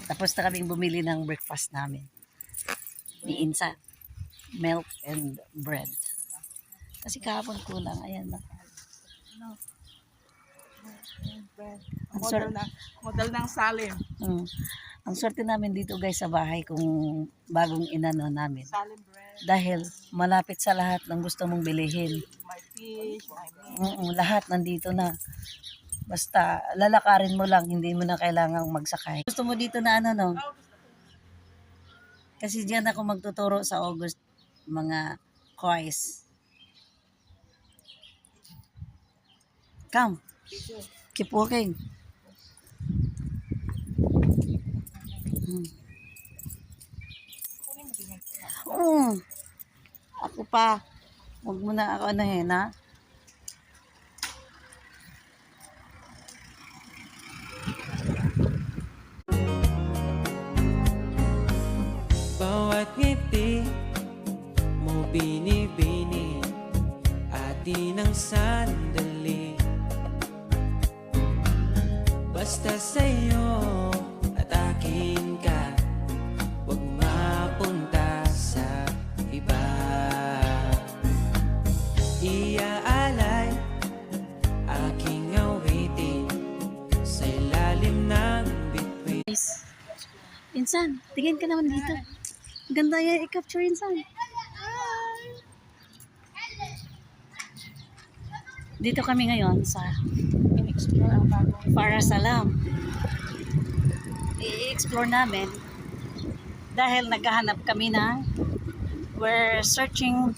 Tapos na kaming bumili ng breakfast namin. Ni Insa. Milk and bread. Kasi kahapon kulang. Ayan na. Model ng Salim. Ang swerte namin dito guys sa bahay kung bagong inano namin. Salim bread. Dahil malapit sa lahat ng gusto mong bilihin. My fish, my meat. Lahat nandito na. Basta lalakarin mo lang, hindi mo na kailangang magsakay. Gusto mo dito na ano no? Kasi diyan ako magtuturo sa August mga course. Come. Keep walking. Ako pa. Huwag mo na ako anahin, ha? Bawat ngiti mo binibini at di ng sandali. Basta sa'yo at akin ka, huwag mapunta sa iba. Iaalay aking awitin sa ilalim ng bituin. Insan, tingin ka naman dito. Ganda yan i-capture, Insan. Dito kami ngayon sa Para Salam. I-explore namin dahil naghahanap kami ng we're searching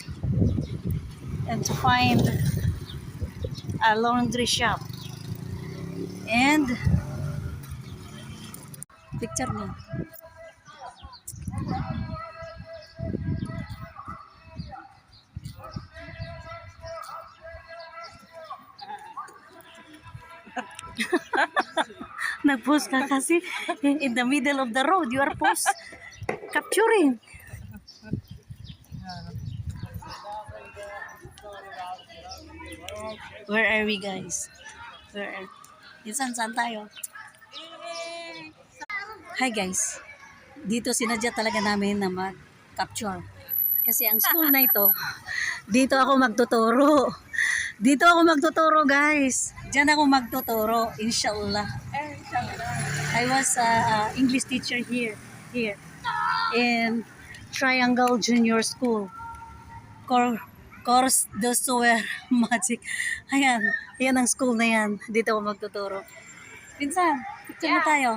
and to find a laundry shop. And picture mo. Nag-post ka kasi in the middle of the road. You are post capturing. Where are we, guys? Where are... Saan tayo? Hi, guys. Dito sinadya talaga namin na mag-capture. Kasi ang school na ito, dito ako magtuturo. Dito ako magtuturo, guys. Diyan ako magtuturo, inshallah. I was English teacher here in Triangle Junior School. Course de Sower Magic. Ayan ang school na yan. Dito ako magtuturo. Pinsan, picture na tayo.